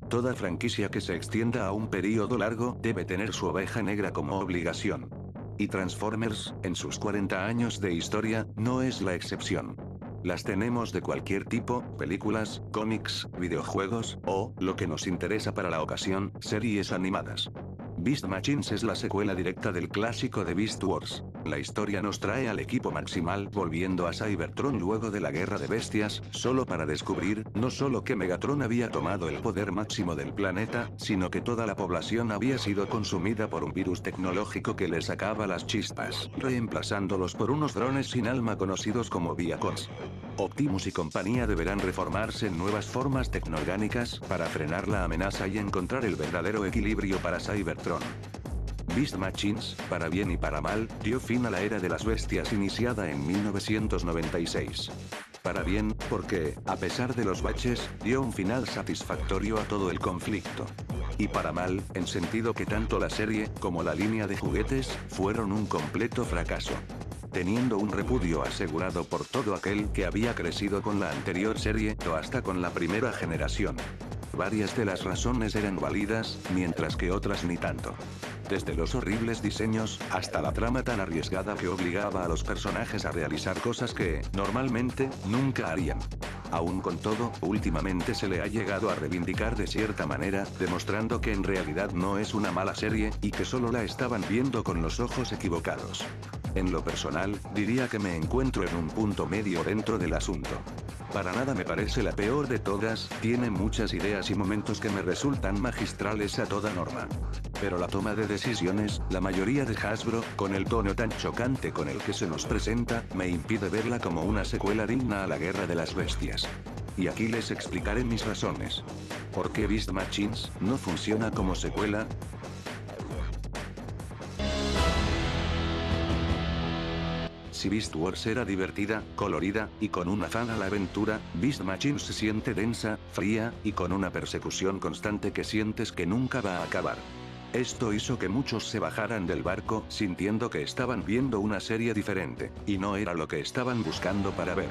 Toda franquicia que se extienda a un período largo debe tener su oveja negra como obligación. Y Transformers, en sus 40 años de historia, no es la excepción. Las tenemos de cualquier tipo, películas, cómics, videojuegos, o, lo que nos interesa para la ocasión, series animadas. Beast Machines es la secuela directa del clásico de Beast Wars. La historia nos trae al equipo Maximal volviendo a Cybertron luego de la guerra de bestias, solo para descubrir, no solo que Megatron había tomado el poder máximo del planeta, sino que toda la población había sido consumida por un virus tecnológico que le sacaba las chispas, reemplazándolos por unos drones sin alma conocidos como Viacons. Optimus y compañía deberán reformarse en nuevas formas tecnoorgánicas para frenar la amenaza y encontrar el verdadero equilibrio para Cybertron. Beast Machines, para bien y para mal, dio fin a la era de las bestias iniciada en 1996. Para bien, porque, a pesar de los baches, dio un final satisfactorio a todo el conflicto. Y para mal, en sentido que tanto la serie, como la línea de juguetes, fueron un completo fracaso. Teniendo un repudio asegurado por todo aquel que había crecido con la anterior serie o hasta con la primera generación. Varias de las razones eran válidas, mientras que otras ni tanto. Desde los horribles diseños, hasta la trama tan arriesgada que obligaba a los personajes a realizar cosas que, normalmente, nunca harían. Aún con todo, últimamente se le ha llegado a reivindicar de cierta manera, demostrando que en realidad no es una mala serie, y que solo la estaban viendo con los ojos equivocados. En lo personal, diría que me encuentro en un punto medio dentro del asunto. Para nada me parece la peor de todas, tiene muchas ideas y momentos que me resultan magistrales a toda norma. Pero la toma de decisiones, la mayoría de Hasbro, con el tono tan chocante con el que se nos presenta, me impide verla como una secuela digna a la Guerra de las Bestias. Y aquí les explicaré mis razones. ¿Por qué Beast Machines no funciona como secuela? Si Beast Wars era divertida, colorida, y con un afán a la aventura, Beast Machines se siente densa, fría, y con una persecución constante que sientes que nunca va a acabar. Esto hizo que muchos se bajaran del barco, sintiendo que estaban viendo una serie diferente, y no era lo que estaban buscando para ver.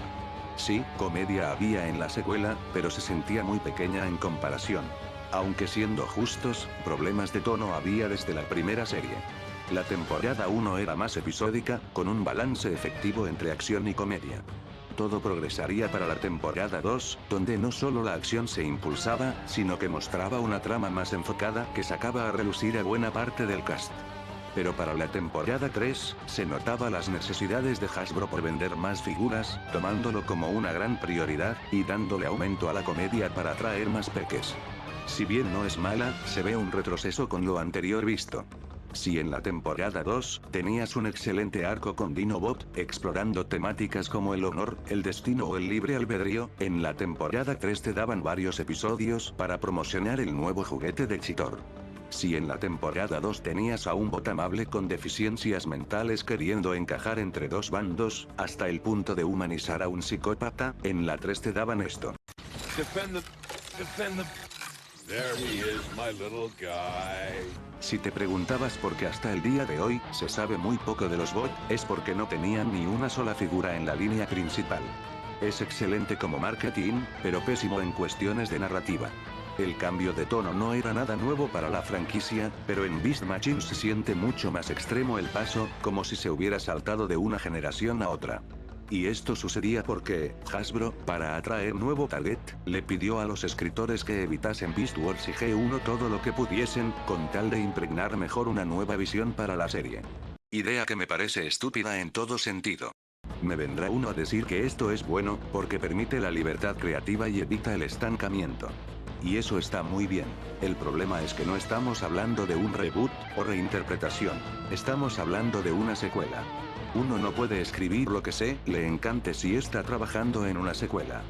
Sí, comedia había en la secuela, pero se sentía muy pequeña en comparación. Aunque siendo justos, problemas de tono había desde la primera serie. La temporada 1 era más episódica, con un balance efectivo entre acción y comedia. Todo progresaría para la temporada 2, donde no solo la acción se impulsaba, sino que mostraba una trama más enfocada que sacaba a relucir a buena parte del cast. Pero para la temporada 3, se notaba las necesidades de Hasbro por vender más figuras, tomándolo como una gran prioridad, y dándole aumento a la comedia para atraer más peques. Si bien no es mala, se ve un retroceso con lo anterior visto. Si en la temporada 2, tenías un excelente arco con Dinobot, explorando temáticas como el honor, el destino o el libre albedrío, en la temporada 3 te daban varios episodios para promocionar el nuevo juguete de Cheetor. Si en la temporada 2 tenías a un bot amable con deficiencias mentales queriendo encajar entre dos bandos, hasta el punto de humanizar a un psicópata, en la 3 te daban esto. There he is, my little guy. Si te preguntabas por qué hasta el día de hoy se sabe muy poco de los bots, es porque no tenían ni una sola figura en la línea principal. Es excelente como marketing, pero pésimo en cuestiones de narrativa. El cambio de tono no era nada nuevo para la franquicia, pero en Beast Machines se siente mucho más extremo el paso, como si se hubiera saltado de una generación a otra. Y esto sucedía porque, Hasbro, para atraer nuevo target, le pidió a los escritores que evitasen Beast Wars y G1 todo lo que pudiesen, con tal de impregnar mejor una nueva visión para la serie. Idea que me parece estúpida en todo sentido. Me vendrá uno a decir que esto es bueno, porque permite la libertad creativa y evita el estancamiento. Y eso está muy bien. El problema es que no estamos hablando de un reboot, o reinterpretación. Estamos hablando de una secuela. Uno no puede escribir lo que le encante si está trabajando en una secuela.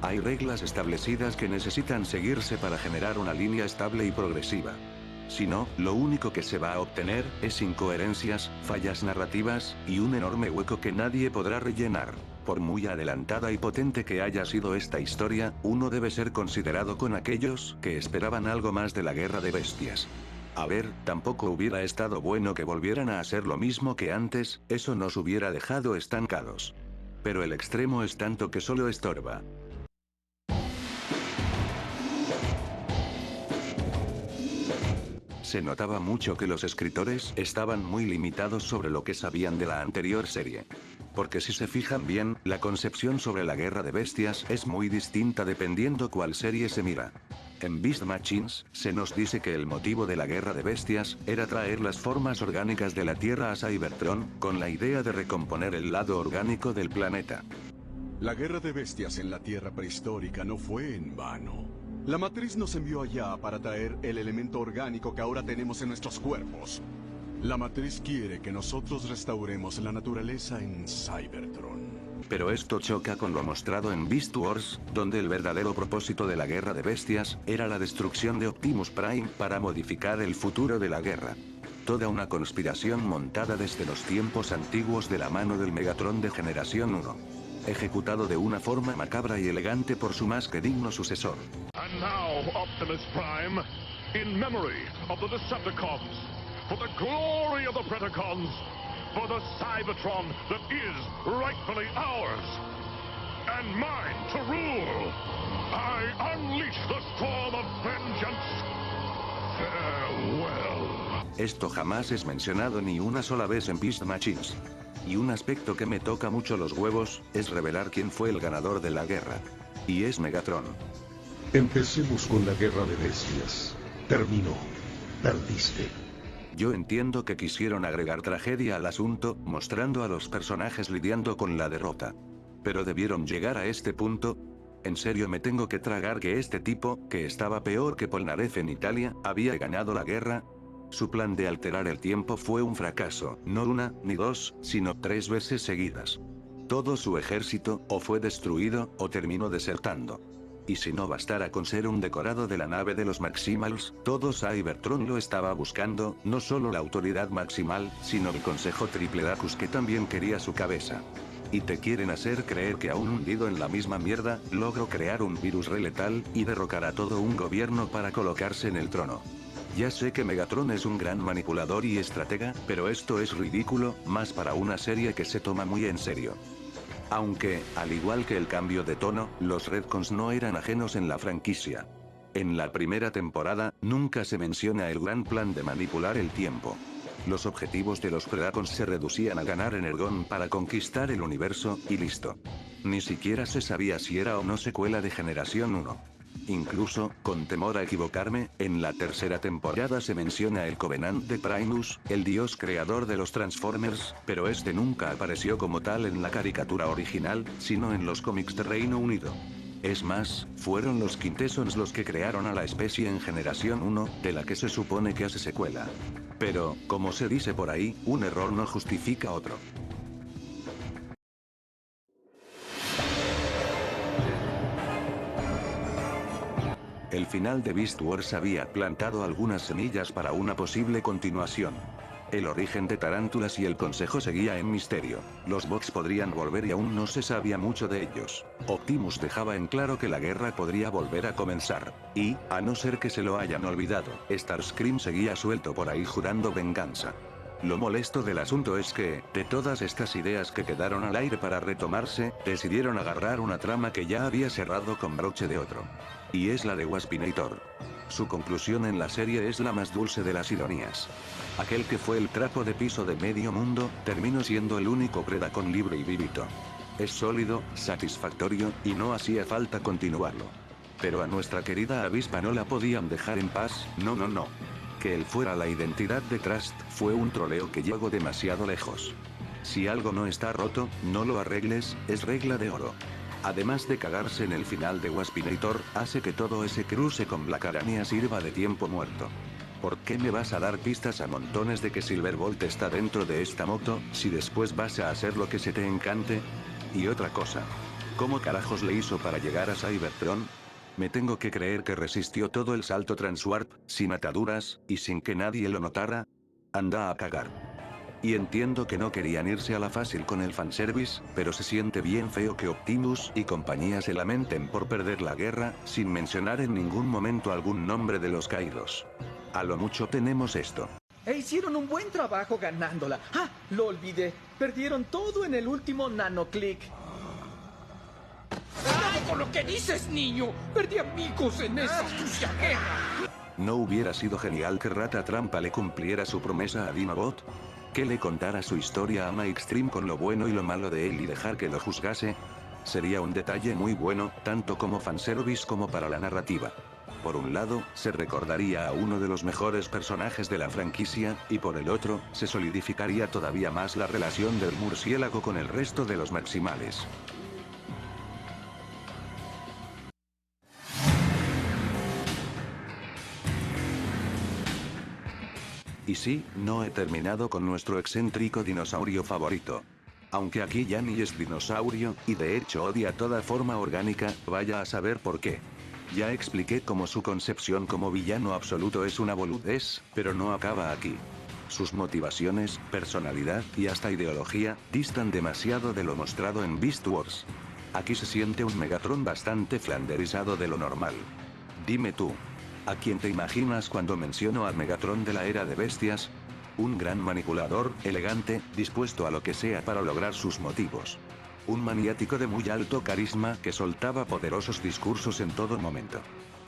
Hay reglas establecidas que necesitan seguirse para generar una línea estable y progresiva. Si no, lo único que se va a obtener es incoherencias, fallas narrativas, y un enorme hueco que nadie podrá rellenar. Por muy adelantada y potente que haya sido esta historia, uno debe ser considerado con aquellos que esperaban algo más de la Guerra de Bestias. A ver, tampoco hubiera estado bueno que volvieran a hacer lo mismo que antes, eso nos hubiera dejado estancados. Pero el extremo es tanto que solo estorba. Se notaba mucho que los escritores estaban muy limitados sobre lo que sabían de la anterior serie. Porque si se fijan bien, la concepción sobre la guerra de bestias es muy distinta dependiendo cuál serie se mira. En Beast Machines, se nos dice que el motivo de la guerra de bestias era traer las formas orgánicas de la Tierra a Cybertron, con la idea de recomponer el lado orgánico del planeta. La guerra de bestias en la Tierra prehistórica no fue en vano. La matriz nos envió allá para traer el elemento orgánico que ahora tenemos en nuestros cuerpos. La matriz quiere que nosotros restauremos la naturaleza en Cybertron. Pero esto choca con lo mostrado en Beast Wars, donde el verdadero propósito de la guerra de bestias era la destrucción de Optimus Prime para modificar el futuro de la guerra. Toda una conspiración montada desde los tiempos antiguos de la mano del Megatron de Generación 1. Ejecutado de una forma macabra y elegante por su más que digno sucesor. And now, Optimus Prime, in memory of the Decepticons, for the glory of the Predacons, for the Cybertron that is rightfully ours, and mine to rule, I unleash the storm of vengeance. Farewell. Esto jamás es mencionado ni una sola vez en Beast Machines. Y un aspecto que me toca mucho los huevos, es revelar quién fue el ganador de la guerra. Y es Megatron. Empecemos con la guerra de bestias. Terminó. Perdiste. Yo entiendo que quisieron agregar tragedia al asunto, mostrando a los personajes lidiando con la derrota. Pero debieron llegar a este punto. En serio me tengo que tragar que este tipo, que estaba peor que Polnareff en Italia, había ganado la guerra. Su plan de alterar el tiempo fue un fracaso, no una, ni dos, sino 3 veces seguidas. Todo su ejército, o fue destruido, o terminó desertando. Y si no bastara con ser un decorado de la nave de los Maximals, todo Cybertron lo estaba buscando, no solo la autoridad maximal, sino el Consejo Triple Dacus que también quería su cabeza. Y te quieren hacer creer que aún hundido en la misma mierda, logró crear un virus re letal, y derrocar a todo un gobierno para colocarse en el trono. Ya sé que Megatron es un gran manipulador y estratega, pero esto es ridículo, más para una serie que se toma muy en serio. Aunque, al igual que el cambio de tono, los retcons no eran ajenos en la franquicia. En la primera temporada, nunca se menciona el gran plan de manipular el tiempo. Los objetivos de los Predacons se reducían a ganar Energon para conquistar el universo, y listo. Ni siquiera se sabía si era o no secuela de Generación 1. Incluso, con temor a equivocarme, en la tercera temporada se menciona el Covenant de Primus, el dios creador de los Transformers, pero este nunca apareció como tal en la caricatura original, sino en los cómics de Reino Unido. Es más, fueron los Quintessons los que crearon a la especie en Generación 1, de la que se supone que hace secuela. Pero, como se dice por ahí, un error no justifica otro. El final de Beast Wars había plantado algunas semillas para una posible continuación. El origen de Tarántulas y el Consejo seguía en misterio. Los bots podrían volver y aún no se sabía mucho de ellos. Optimus dejaba en claro que la guerra podría volver a comenzar. Y, a no ser que se lo hayan olvidado, Starscream seguía suelto por ahí jurando venganza. Lo molesto del asunto es que, de todas estas ideas que quedaron al aire para retomarse, decidieron agarrar una trama que ya había cerrado con broche de oro. Y es la de Waspinator. Su conclusión en la serie es la más dulce de las ironías. Aquel que fue el trapo de piso de medio mundo, terminó siendo el único Predacon libre y vivito. Es sólido, satisfactorio, y no hacía falta continuarlo. Pero a nuestra querida avispa no la podían dejar en paz, no. Que él fuera la identidad de Trust, fue un troleo que llegó demasiado lejos. Si algo no está roto, no lo arregles, es regla de oro. Además de cagarse en el final de Waspinator, hace que todo ese cruce con Black Arania sirva de tiempo muerto. ¿Por qué me vas a dar pistas a montones de que Silverbolt está dentro de esta moto, si después vas a hacer lo que se te encante? Y otra cosa. ¿Cómo carajos le hizo para llegar a Cybertron? Me tengo que creer que resistió todo el salto Transwarp, sin ataduras, y sin que nadie lo notara. Anda a cagar. Y entiendo que no querían irse a la fácil con el fanservice, pero se siente bien feo que Optimus y compañía se lamenten por perder la guerra, sin mencionar en ningún momento algún nombre de los caídos. A lo mucho tenemos esto. Hicieron un buen trabajo ganándola. ¡Ah! Lo olvidé. Perdieron todo en el último nanoclick. ¡Cuidado con lo que dices, niño! Perdí amigos en esa sucia guerra. ¿No hubiera sido genial que Rata Trampa le cumpliera su promesa a Dinobot? ¿Que le contara su historia a Mike Stream con lo bueno y lo malo de él y dejar que lo juzgase? Sería un detalle muy bueno, tanto como fanservice como para la narrativa. Por un lado, se recordaría a uno de los mejores personajes de la franquicia, y por el otro, se solidificaría todavía más la relación del murciélago con el resto de los Maximales. Y sí, no he terminado con nuestro excéntrico dinosaurio favorito. Aunque aquí ya ni es dinosaurio, y de hecho odia toda forma orgánica, vaya a saber por qué. Ya expliqué cómo su concepción como villano absoluto es una boludez, pero no acaba aquí. Sus motivaciones, personalidad y hasta ideología, distan demasiado de lo mostrado en Beast Wars. Aquí se siente un Megatron bastante flanderizado de lo normal. Dime tú, ¿a quién te imaginas cuando menciono al Megatron de la era de bestias? Un gran manipulador, elegante, dispuesto a lo que sea para lograr sus motivos. Un maniático de muy alto carisma que soltaba poderosos discursos en todo momento.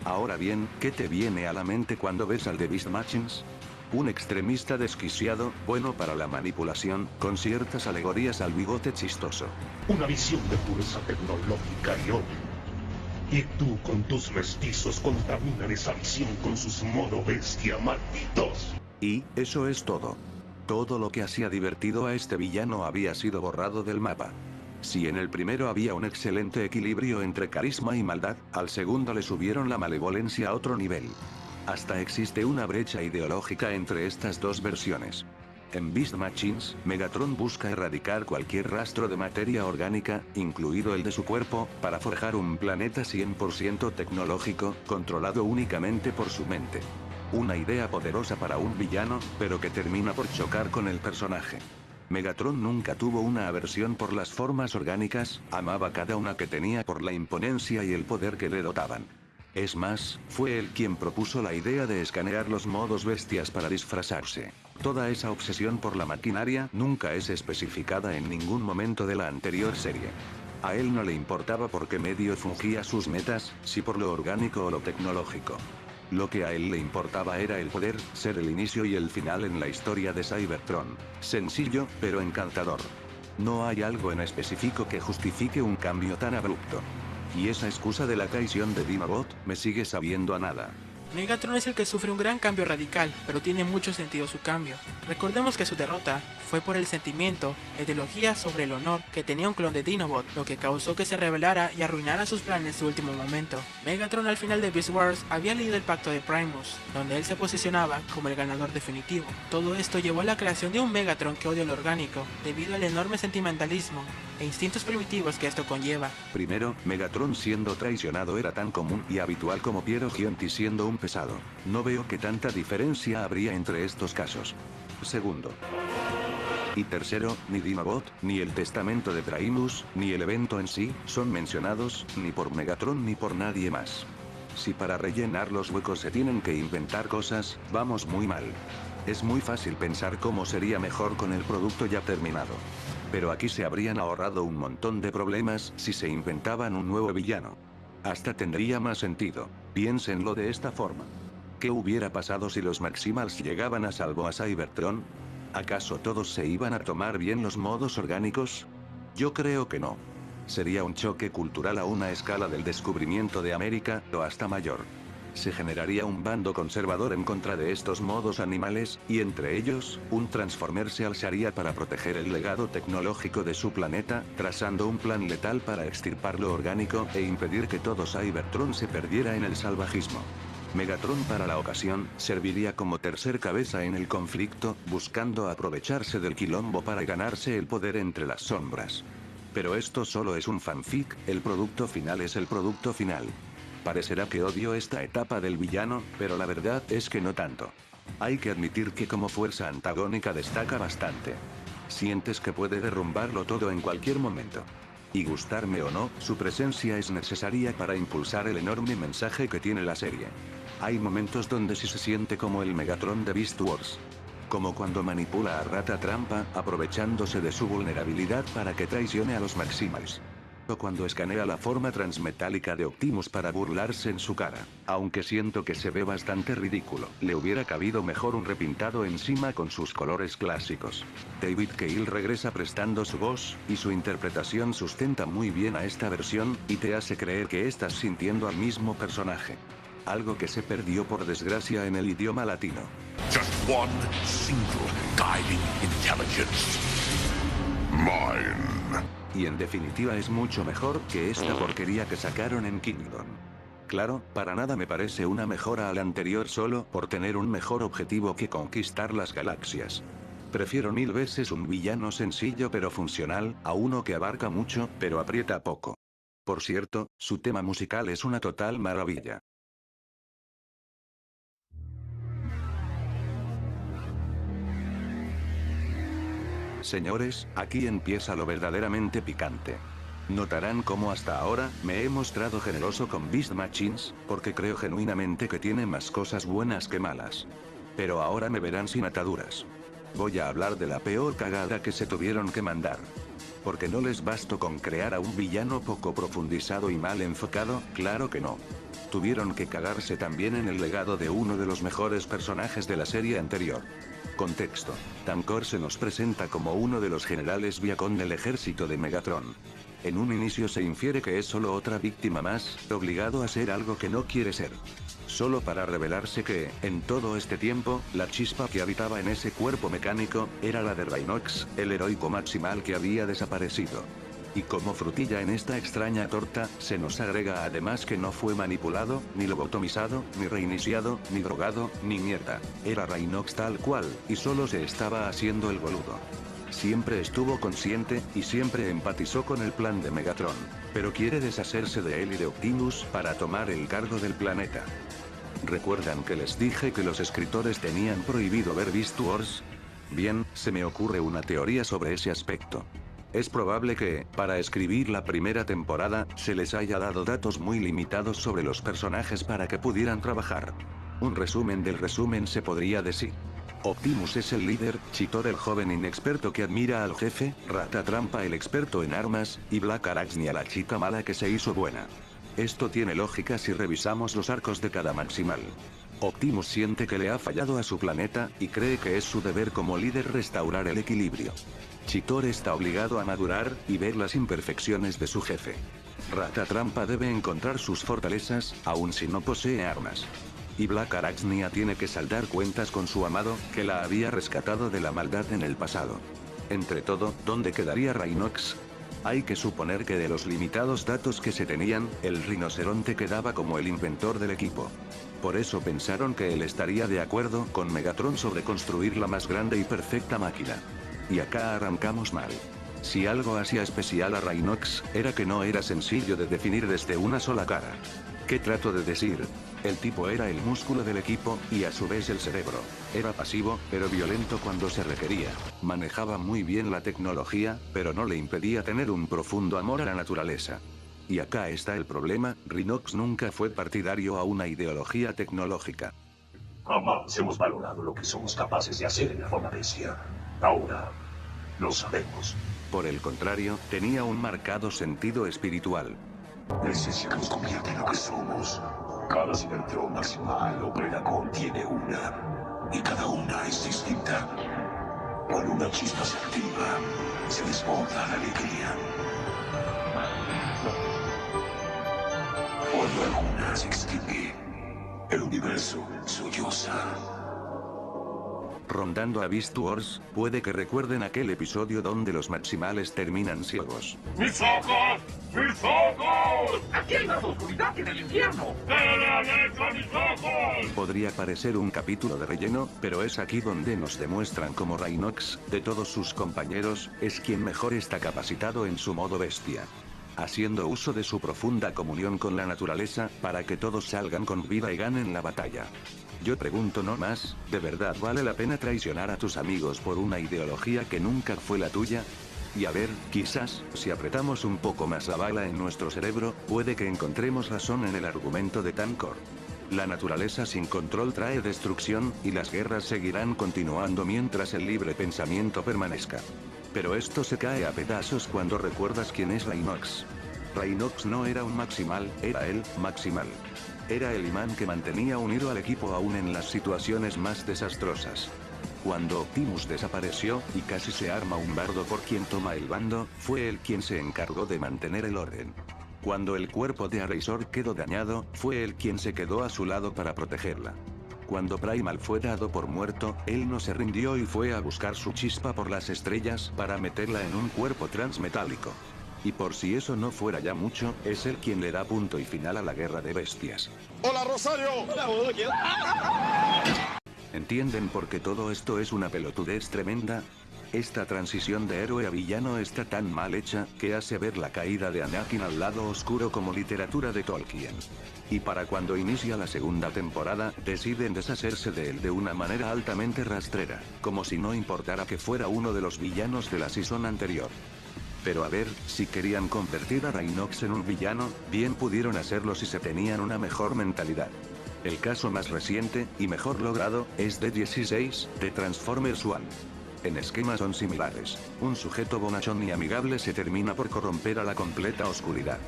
Ahora bien, ¿qué te viene a la mente cuando ves al The Beast Machines? Un extremista desquiciado, bueno para la manipulación, con ciertas alegorías al bigote chistoso. Una visión de pureza tecnológica y odio. Y tú con tus mestizos contaminan esa visión con sus modo bestia malditos. Y, eso es todo. Todo lo que hacía divertido a este villano había sido borrado del mapa. Si en el primero había un excelente equilibrio entre carisma y maldad, al segundo le subieron la malevolencia a otro nivel. Hasta existe una brecha ideológica entre estas dos versiones. En Beast Machines, Megatron busca erradicar cualquier rastro de materia orgánica, incluido el de su cuerpo, para forjar un planeta 100% tecnológico, controlado únicamente por su mente. Una idea poderosa para un villano, pero que termina por chocar con el personaje. Megatron nunca tuvo una aversión por las formas orgánicas, amaba cada una que tenía por la imponencia y el poder que le dotaban. Es más, fue él quien propuso la idea de escanear los modos bestias para disfrazarse. Toda esa obsesión por la maquinaria nunca es especificada en ningún momento de la anterior serie. A él no le importaba por qué medio fungía sus metas, si por lo orgánico o lo tecnológico. Lo que a él le importaba era el poder, ser el inicio y el final en la historia de Cybertron. Sencillo, pero encantador. No hay algo en específico que justifique un cambio tan abrupto. Y esa excusa de la traición de Dinobot, me sigue sabiendo a nada. Megatron es el que sufre un gran cambio radical, pero tiene mucho sentido su cambio. Recordemos que su derrota fue por el sentimiento, ideología sobre el honor que tenía un clon de Dinobot, lo que causó que se rebelara y arruinara sus planes de último momento. Megatron al final de Beast Wars había leído el pacto de Primus, donde él se posicionaba como el ganador definitivo. Todo esto llevó a la creación de un Megatron que odia lo orgánico, debido al enorme sentimentalismo e instintos primitivos que esto conlleva. Primero, Megatron siendo traicionado era tan común y habitual como Piero Giunti siendo un pesado. No veo que tanta diferencia habría entre estos casos. Segundo. Y tercero, ni Dinobot, ni el testamento de Primus, ni el evento en sí, son mencionados, ni por Megatron ni por nadie más. Si para rellenar los huecos se tienen que inventar cosas, vamos muy mal. Es muy fácil pensar cómo sería mejor con el producto ya terminado. Pero aquí se habrían ahorrado un montón de problemas si se inventaban un nuevo villano. Hasta tendría más sentido. Piénsenlo de esta forma. ¿Qué hubiera pasado si los Maximals llegaban a salvo a Cybertron? ¿Acaso todos se iban a tomar bien los modos orgánicos? Yo creo que no. Sería un choque cultural a una escala del descubrimiento de América, o hasta mayor. Se generaría un bando conservador en contra de estos modos animales, y entre ellos, un Transformer se alzaría para proteger el legado tecnológico de su planeta, trazando un plan letal para extirpar lo orgánico e impedir que todo Cybertron se perdiera en el salvajismo. Megatron para la ocasión, serviría como tercer cabeza en el conflicto, buscando aprovecharse del quilombo para ganarse el poder entre las sombras. Pero esto solo es un fanfic, el producto final es el producto final. Parecerá que odio esta etapa del villano, pero la verdad es que no tanto. Hay que admitir que como fuerza antagónica destaca bastante. Sientes que puede derrumbarlo todo en cualquier momento. Y gustarme o no, su presencia es necesaria para impulsar el enorme mensaje que tiene la serie. Hay momentos donde sí se siente como el Megatron de Beast Wars. Como cuando manipula a Rata Trampa, aprovechándose de su vulnerabilidad para que traicione a los Maximals. cuando escanea la forma transmetálica de Optimus para burlarse en su cara. Aunque siento que se ve bastante ridículo, le hubiera cabido mejor un repintado encima con sus colores clásicos. David Cale regresa prestando su voz, y su interpretación sustenta muy bien a esta versión, y te hace creer que estás sintiendo al mismo personaje. Algo que se perdió por desgracia en el idioma latino. Just one single guiding intelligence. Mine. Y en definitiva es mucho mejor que esta porquería que sacaron en Kingdom. Claro, para nada me parece una mejora al anterior solo por tener un mejor objetivo que conquistar las galaxias. Prefiero 1000 veces un villano sencillo pero funcional, a uno que abarca mucho, pero aprieta poco. Por cierto, su tema musical es una total maravilla. Señores, aquí empieza lo verdaderamente picante. Notarán cómo hasta ahora, me he mostrado generoso con Beast Machines, porque creo genuinamente que tiene más cosas buenas que malas. Pero ahora me verán sin ataduras. Voy a hablar de la peor cagada que se tuvieron que mandar. Porque no les bastó con crear a un villano poco profundizado y mal enfocado, claro que no. Tuvieron que cagarse también en el legado de uno de los mejores personajes de la serie anterior. Contexto. Tankor se nos presenta como uno de los generales Viacon del ejército de Megatron. En un inicio se infiere que es solo otra víctima más, obligado a ser algo que no quiere ser. Solo para revelarse que, en todo este tiempo, la chispa que habitaba en ese cuerpo mecánico, era la de Rhinox, el heroico maximal que había desaparecido. Y como frutilla en esta extraña torta, se nos agrega además que no fue manipulado, ni lobotomizado, ni reiniciado, ni drogado, ni mierda. Era Rhinox tal cual, y solo se estaba haciendo el boludo. Siempre estuvo consciente, y siempre empatizó con el plan de Megatron. Pero quiere deshacerse de él y de Optimus para tomar el cargo del planeta. ¿Recuerdan que les dije que los escritores tenían prohibido ver Beast Wars? Bien, se me ocurre una teoría sobre ese aspecto. Es probable que, para escribir la primera temporada, se les haya dado datos muy limitados sobre los personajes para que pudieran trabajar. Un resumen del resumen se podría decir. Optimus es el líder, Cheetor el joven inexperto que admira al jefe, Ratatrampa el experto en armas, y Black Araxnia la chica mala que se hizo buena. Esto tiene lógica si revisamos los arcos de cada maximal. Optimus siente que le ha fallado a su planeta, y cree que es su deber como líder restaurar el equilibrio. Cheetor está obligado a madurar, y ver las imperfecciones de su jefe. Ratatrampa debe encontrar sus fortalezas, aun si no posee armas. Y Black Araxnia tiene que saldar cuentas con su amado, que la había rescatado de la maldad en el pasado. Entre todo, ¿dónde quedaría Rhinox? Hay que suponer que de los limitados datos que se tenían, el rinoceronte quedaba como el inventor del equipo. Por eso pensaron que él estaría de acuerdo con Megatron sobre construir la más grande y perfecta máquina. Y acá arrancamos mal. Si algo hacía especial a Rhinox, era que no era sencillo de definir desde una sola cara. ¿Qué trato de decir? El tipo era el músculo del equipo, y a su vez el cerebro. Era pasivo, pero violento cuando se requería. Manejaba muy bien la tecnología, pero no le impedía tener un profundo amor a la naturaleza. Y acá está el problema, Rhinox nunca fue partidario a una ideología tecnológica. Jamás hemos valorado lo que somos capaces de hacer en la forma bestia. Ahora, lo sabemos. Por el contrario, tenía un marcado sentido espiritual. La esencia que nos convierte en lo que somos. Cada Cybertron maximal o Predacon tiene una, y cada una es distinta. Cuando una chispa se activa, se desborda la alegría. Cuando alguna se extingue, el universo solloza. Rondando a Beast Wars, puede que recuerden aquel episodio donde los maximales terminan ciegos. ¡Mis ojos! ¡Mis ojos! ¡Aquí hay más oscuridad que en el infierno! ¡Derecha, mis ojos! Podría parecer un capítulo de relleno, pero es aquí donde nos demuestran cómo Rhinox, de todos sus compañeros, es quien mejor está capacitado en su modo bestia. Haciendo uso de su profunda comunión con la naturaleza, para que todos salgan con vida y ganen la batalla. Yo pregunto no más, ¿de verdad vale la pena traicionar a tus amigos por una ideología que nunca fue la tuya? Y a ver, quizás, si apretamos un poco más la bala en nuestro cerebro, puede que encontremos razón en el argumento de Tankor. La naturaleza sin control trae destrucción, y las guerras seguirán continuando mientras el libre pensamiento permanezca. Pero esto se cae a pedazos cuando recuerdas quién es Rhinox. Rhinox no era un Maximal, era el Maximal. Era el imán que mantenía unido al equipo aún en las situaciones más desastrosas. Cuando Optimus desapareció, y casi se arma un bardo por quien toma el bando, fue él quien se encargó de mantener el orden. Cuando el cuerpo de Arasor quedó dañado, fue él quien se quedó a su lado para protegerla. Cuando Primal fue dado por muerto, él no se rindió y fue a buscar su chispa por las estrellas para meterla en un cuerpo transmetálico. Y por si eso no fuera ya mucho, es él quien le da punto y final a la guerra de bestias. ¡Hola, Rosario! ¿Entienden por qué todo esto es una pelotudez tremenda? Esta transición de héroe a villano está tan mal hecha, que hace ver la caída de Anakin al lado oscuro como literatura de Tolkien. Y para cuando inicia la segunda temporada, deciden deshacerse de él de una manera altamente rastrera, como si no importara que fuera uno de los villanos de la season anterior. Pero a ver, si querían convertir a Rhinox en un villano, bien pudieron hacerlo si se tenían una mejor mentalidad. El caso más reciente, y mejor logrado, es D-16, de Transformers One. En esquema son similares. Un sujeto bonachón y amigable se termina por corromper a la completa oscuridad.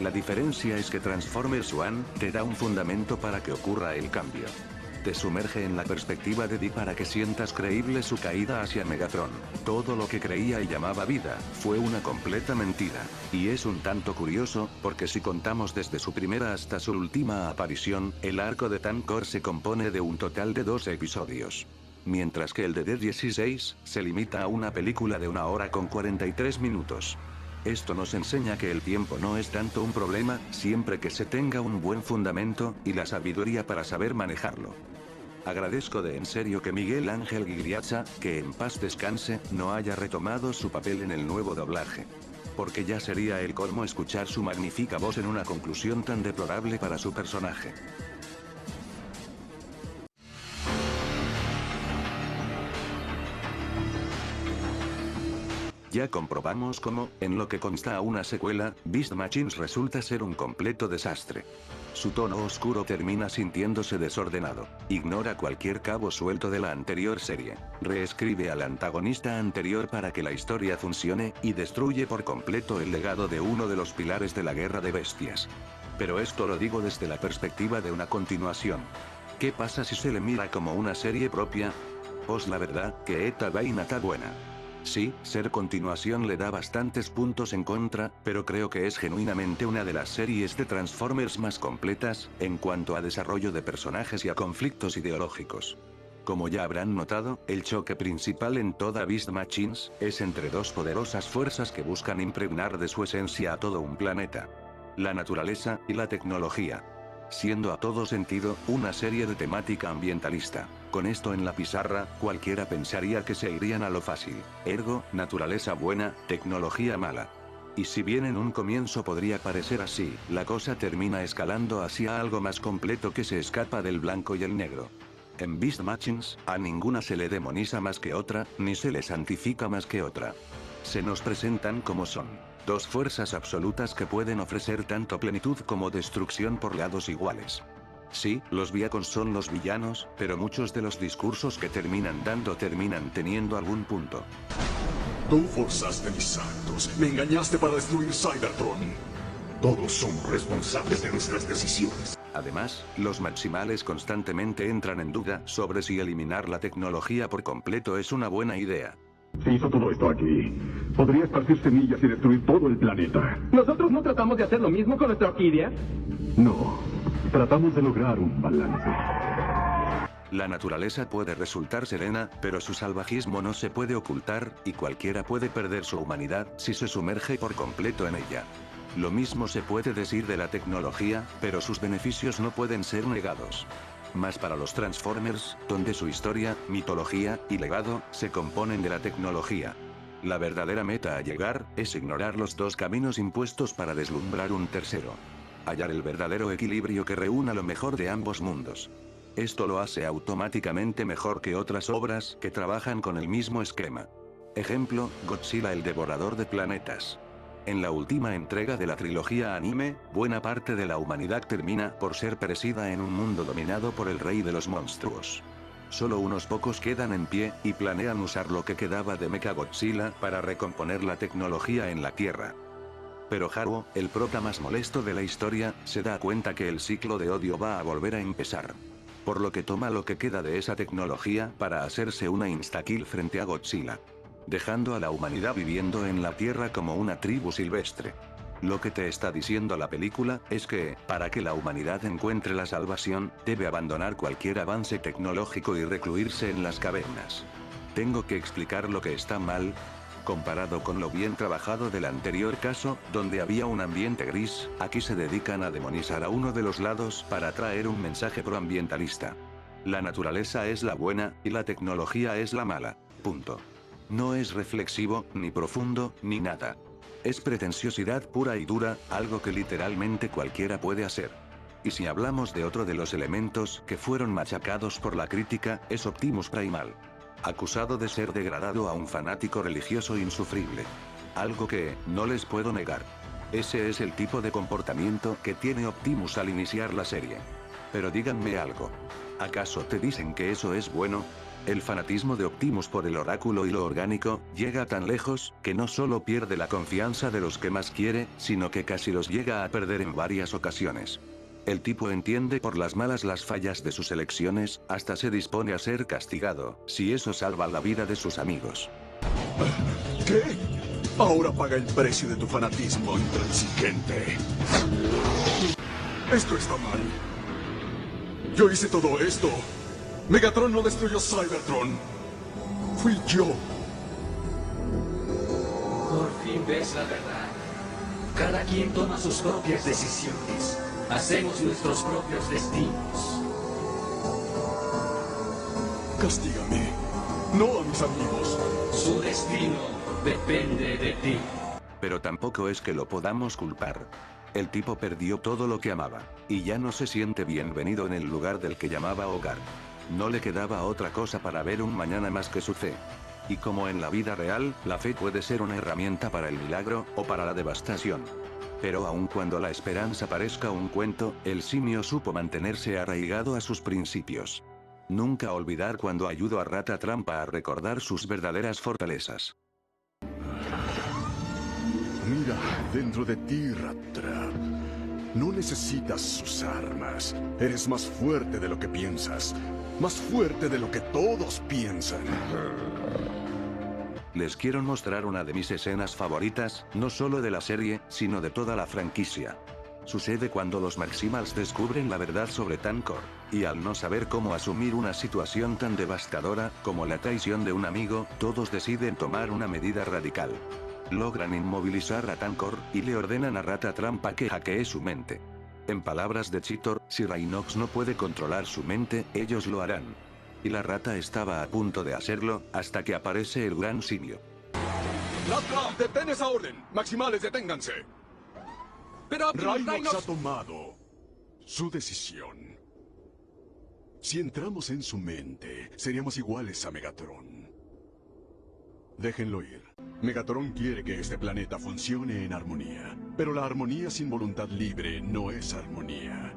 La diferencia es que Transformers One te da un fundamento para que ocurra el cambio. Te sumerge en la perspectiva de Dee para que sientas creíble su caída hacia Megatron. Todo lo que creía y llamaba vida, fue una completa mentira. Y es un tanto curioso, porque si contamos desde su primera hasta su última aparición, el arco de Tankor se compone de un total de 12 episodios. Mientras que el de D-16, se limita a una película de 1 hora con 43 minutos. Esto nos enseña que el tiempo no es tanto un problema, siempre que se tenga un buen fundamento, y la sabiduría para saber manejarlo. Agradezco de en serio que Miguel Ángel Guigriazza, que en paz descanse, no haya retomado su papel en el nuevo doblaje. Porque ya sería el colmo escuchar su magnífica voz en una conclusión tan deplorable para su personaje. Ya comprobamos cómo, en lo que consta a una secuela, Beast Machines resulta ser un completo desastre. Su tono oscuro termina sintiéndose desordenado. Ignora cualquier cabo suelto de la anterior serie. Reescribe al antagonista anterior para que la historia funcione, y destruye por completo el legado de uno de los pilares de la guerra de bestias. Pero esto lo digo desde la perspectiva de una continuación. ¿Qué pasa si se le mira como una serie propia? Pues la verdad, que esta vaina está buena. Sí, ser continuación le da bastantes puntos en contra, pero creo que es genuinamente una de las series de Transformers más completas, en cuanto a desarrollo de personajes y a conflictos ideológicos. Como ya habrán notado, el choque principal en toda Beast Machines, es entre dos poderosas fuerzas que buscan impregnar de su esencia a todo un planeta. La naturaleza, y la tecnología. Siendo a todo sentido, una serie de temática ambientalista. Con esto en la pizarra, cualquiera pensaría que se irían a lo fácil. Ergo, naturaleza buena, tecnología mala. Y si bien en un comienzo podría parecer así, la cosa termina escalando hacia algo más completo que se escapa del blanco y el negro. En Beast Machines, a ninguna se le demoniza más que otra, ni se le santifica más que otra. Se nos presentan como son. Dos fuerzas absolutas que pueden ofrecer tanto plenitud como destrucción por lados iguales. Sí, los Viacons son los villanos, pero muchos de los discursos que terminan dando terminan teniendo algún punto. Tú forzaste mis actos, me engañaste para destruir Cybertron. Todos somos responsables de nuestras decisiones. Además, los Maximales constantemente entran en duda sobre si eliminar la tecnología por completo es una buena idea. Se hizo todo esto aquí. Podría esparcir semillas y destruir todo el planeta. ¿Nosotros no tratamos de hacer lo mismo con nuestra orquídea? No. Tratamos de lograr un balance. La naturaleza puede resultar serena, pero su salvajismo no se puede ocultar, y cualquiera puede perder su humanidad si se sumerge por completo en ella. Lo mismo se puede decir de la tecnología, pero sus beneficios no pueden ser negados. Más para los Transformers, donde su historia, mitología y legado se componen de la tecnología. La verdadera meta a llegar es ignorar los dos caminos impuestos para deslumbrar un tercero. Hallar el verdadero equilibrio que reúna lo mejor de ambos mundos. Esto lo hace automáticamente mejor que otras obras que trabajan con el mismo esquema. Ejemplo, Godzilla el Devorador de Planetas. En la última entrega de la trilogía anime, buena parte de la humanidad termina por ser perecida en un mundo dominado por el rey de los monstruos. Solo unos pocos quedan en pie, y planean usar lo que quedaba de Mechagodzilla para recomponer la tecnología en la Tierra. Pero Haruo, el prota más molesto de la historia, se da cuenta que el ciclo de odio va a volver a empezar. Por lo que toma lo que queda de esa tecnología para hacerse una insta-kill frente a Godzilla. Dejando a la humanidad viviendo en la Tierra como una tribu silvestre. Lo que te está diciendo la película es que, para que la humanidad encuentre la salvación, debe abandonar cualquier avance tecnológico y recluirse en las cavernas. ¿Tengo que explicar lo que está mal? Comparado con lo bien trabajado del anterior caso, donde había un ambiente gris, aquí se dedican a demonizar a uno de los lados para traer un mensaje proambientalista. La naturaleza es la buena, y la tecnología es la mala. Punto. No es reflexivo, ni profundo, ni nada. Es pretenciosidad pura y dura, algo que literalmente cualquiera puede hacer. Y si hablamos de otro de los elementos que fueron machacados por la crítica, es Optimus Primal. Acusado de ser degradado a un fanático religioso insufrible. Algo que, no les puedo negar. Ese es el tipo de comportamiento que tiene Optimus al iniciar la serie. Pero díganme algo. ¿Acaso te dicen que eso es bueno? El fanatismo de Optimus por el oráculo y lo orgánico, llega tan lejos, que no solo pierde la confianza de los que más quiere, sino que casi los llega a perder en varias ocasiones. El tipo entiende por las malas las fallas de sus elecciones, hasta se dispone a ser castigado, si eso salva la vida de sus amigos. ¿Qué? Ahora paga el precio de tu fanatismo intransigente. Esto está mal. Yo hice todo esto. Megatron no destruyó Cybertron. Fui yo. Por fin ves la verdad. Cada quien toma sus propias decisiones. Hacemos nuestros propios destinos. Castígame, no a mis amigos. Su destino depende de ti. Pero tampoco es que lo podamos culpar. El tipo perdió todo lo que amaba, y ya no se siente bienvenido en el lugar del que llamaba hogar. No le quedaba otra cosa para ver un mañana más que su fe. Y como en la vida real, la fe puede ser una herramienta para el milagro, o para la devastación. Pero aun cuando la esperanza parezca un cuento, el simio supo mantenerse arraigado a sus principios. Nunca olvidar cuando ayudó a Rata Trampa a recordar sus verdaderas fortalezas. Mira dentro de ti, Rat Trap. No necesitas sus armas. Eres más fuerte de lo que piensas. Más fuerte de lo que todos piensan. Les quiero mostrar una de mis escenas favoritas, no solo de la serie, sino de toda la franquicia. Sucede cuando los Maximals descubren la verdad sobre Tankor, y al no saber cómo asumir una situación tan devastadora, como la traición de un amigo, todos deciden tomar una medida radical. Logran inmovilizar a Tankor, y le ordenan a Rata Trampa que hackee su mente. En palabras de Cheetor, si Rhinox no puede controlar su mente, ellos lo harán. Y la rata estaba a punto de hacerlo, hasta que aparece el gran simio. ¡Rattrap, detén esa orden! ¡Maximales, deténganse! Pero Rhinox ha tomado su decisión. Si entramos en su mente, seríamos iguales a Megatron. Déjenlo ir. Megatron quiere que este planeta funcione en armonía. Pero la armonía sin voluntad libre no es armonía.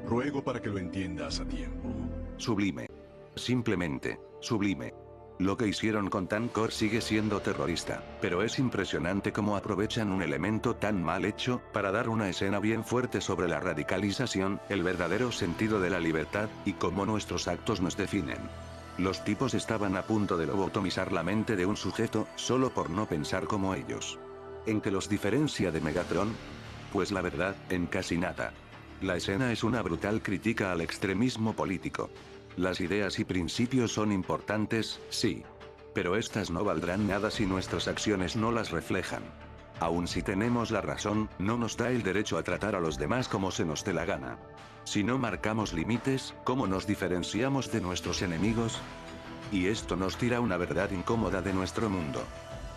Ruego para que lo entiendas a tiempo. Sublime. Simplemente, sublime. Lo que hicieron con Tankor sigue siendo terrorista, pero es impresionante cómo aprovechan un elemento tan mal hecho, para dar una escena bien fuerte sobre la radicalización, el verdadero sentido de la libertad, y cómo nuestros actos nos definen. Los tipos estaban a punto de lobotomizar la mente de un sujeto, solo por no pensar como ellos. ¿En qué los diferencia de Megatron? Pues la verdad, en casi nada. La escena es una brutal crítica al extremismo político. Las ideas y principios son importantes, sí. Pero estas no valdrán nada si nuestras acciones no las reflejan. Aun si tenemos la razón, no nos da el derecho a tratar a los demás como se nos dé la gana. Si no marcamos límites, ¿cómo nos diferenciamos de nuestros enemigos? Y esto nos tira una verdad incómoda de nuestro mundo.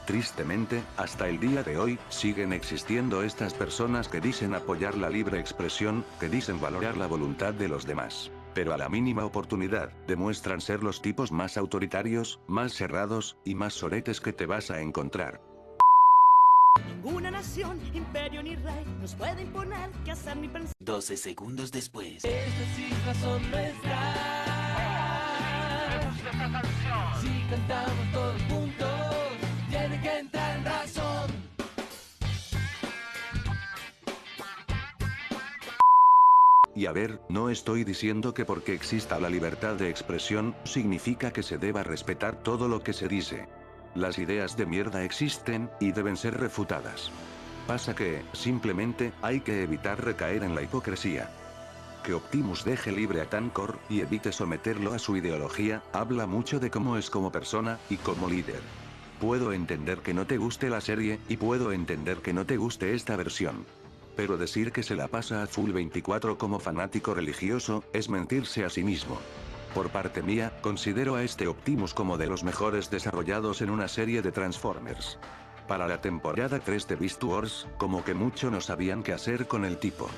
Tristemente, hasta el día de hoy, siguen existiendo estas personas que dicen apoyar la libre expresión, que dicen valorar la voluntad de los demás. Pero a la mínima oportunidad, demuestran ser los tipos más autoritarios, más cerrados, y más soretes que te vas a encontrar. Ninguna nación, imperio ni rey nos puede imponer qué hacer ni pensar. 12 segundos después. Estas islas son nuestras. Si cantamos todos juntos, tiene que entrar en razón. Y a ver, no estoy diciendo que porque exista la libertad de expresión, significa que se deba respetar todo lo que se dice. Las ideas de mierda existen, y deben ser refutadas. Pasa que, simplemente, hay que evitar recaer en la hipocresía. Que Optimus deje libre a Tankor, y evite someterlo a su ideología, habla mucho de cómo es como persona, y como líder. Puedo entender que no te guste la serie, y puedo entender que no te guste esta versión. Pero decir que se la pasa a full 24 como fanático religioso, es mentirse a sí mismo. Por parte mía, considero a este Optimus como de los mejores desarrollados en una serie de Transformers. Para la temporada 3 de Beast Wars, como que mucho no sabían qué hacer con el tipo.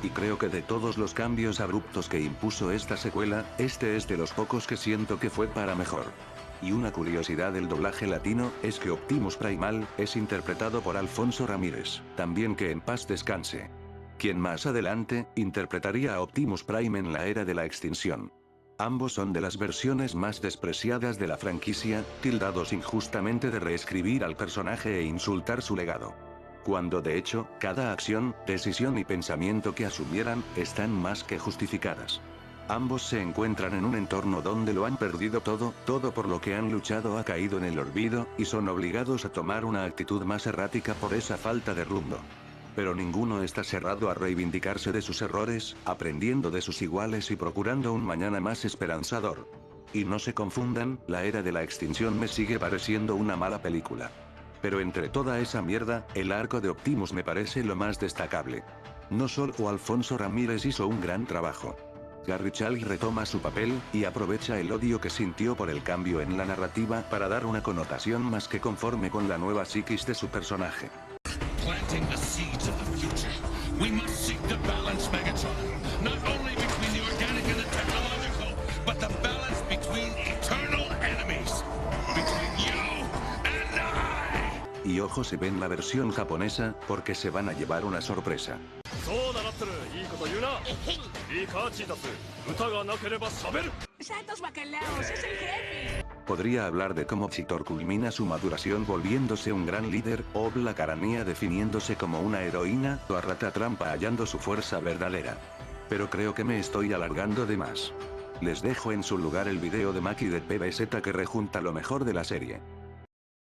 Y creo que de todos los cambios abruptos que impuso esta secuela, este es de los pocos que siento que fue para mejor. Y una curiosidad del doblaje latino, es que Optimus Primal, es interpretado por Alfonso Ramírez, también que en paz descanse. Quien más adelante, interpretaría a Optimus Prime en la era de la extinción. Ambos son de las versiones más despreciadas de la franquicia, tildados injustamente de reescribir al personaje e insultar su legado. Cuando de hecho, cada acción, decisión y pensamiento que asumieran, están más que justificadas. Ambos se encuentran en un entorno donde lo han perdido todo por lo que han luchado ha caído en el olvido, y son obligados a tomar una actitud más errática por esa falta de rumbo. Pero ninguno está cerrado a reivindicarse de sus errores, aprendiendo de sus iguales y procurando un mañana más esperanzador. Y no se confundan, la era de la extinción me sigue pareciendo una mala película. Pero entre toda esa mierda, el arco de Optimus me parece lo más destacable. No solo Alfonso Ramírez hizo un gran trabajo. Garry Charles retoma su papel, y aprovecha el odio que sintió por el cambio en la narrativa para dar una connotación más que conforme con la nueva psiquis de su personaje. Planting the seeds of the future, we must seek the balance, Megatron. Not only between the organic and the technological, but the balance between eternal enemies. Between you and I. Y ojo se ven la versión japonesa, porque se van a llevar una sorpresa. ¡Santos bacalaos! ¡Es el jefe! Podría hablar de cómo Cheetor culmina su maduración volviéndose un gran líder, o Black Arania definiéndose como una heroína, o a Ratatrampa hallando su fuerza verdadera. Pero creo que me estoy alargando de más. Les dejo en su lugar el video de Maki de PBZ que rejunta lo mejor de la serie.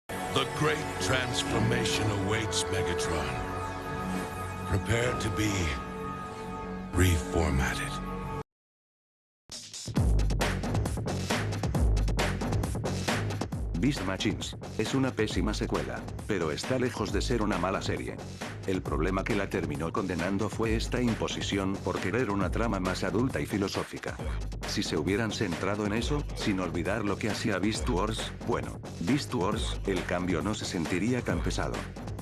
The great transformation awaits, Megatron. Prepare to be reformatted. Beast Machines es una pésima secuela, pero está lejos de ser una mala serie. El problema que la terminó condenando fue esta imposición por querer una trama más adulta y filosófica. Si se hubieran centrado en eso, sin olvidar lo que hacía Beast Wars, bueno, Beast Wars, el cambio no se sentiría tan pesado.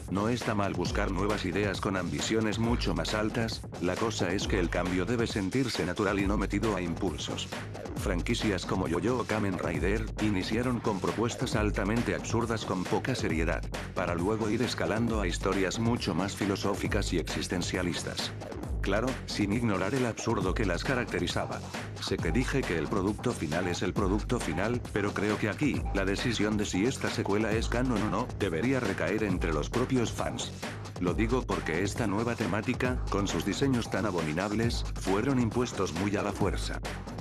No está mal buscar nuevas ideas con ambiciones mucho más altas, la cosa es que el cambio debe sentirse natural y no metido a impulsos. Franquicias como Yo-Yo o Kamen Rider, iniciaron con propuestas altamente absurdas con poca seriedad, para luego ir escalando a historias mucho más filosóficas y existencialistas. Claro, sin ignorar el absurdo que las caracterizaba. Sé que dije que el producto final es el producto final, pero creo que aquí, la decisión de si esta secuela es canon o no, debería recaer entre los propios fans. Lo digo porque esta nueva temática, con sus diseños tan abominables, fueron impuestos muy a la fuerza.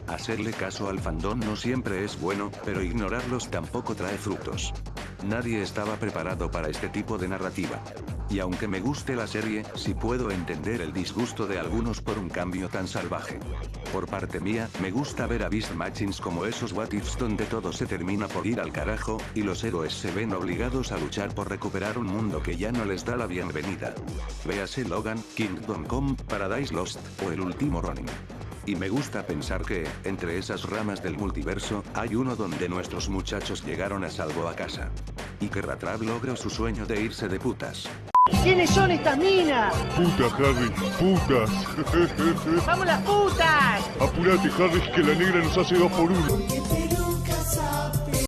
Hacerle caso al fandom no siempre es bueno, pero ignorarlos tampoco trae frutos. Nadie estaba preparado para este tipo de narrativa. Y aunque me guste la serie, sí puedo entender el disgusto de algunos por un cambio tan salvaje. Por parte mía, me gusta ver a Beast Machines como esos what ifs donde todo se termina por ir al carajo, y los héroes se ven obligados a luchar por recuperar un mundo que ya no les da la bienvenida. Véase Logan, Kingdom Come, Paradise Lost, o El Último Ronin. Y me gusta pensar que, entre esas ramas del multiverso, hay uno donde nuestros muchachos llegaron a salvo a casa. Y que Ratrap logró su sueño de irse de putas. ¿Quiénes son estas minas? Putas, Harry, putas. ¡Vamos las putas! Apurate, Harry, que la negra nos hace 2 por 1.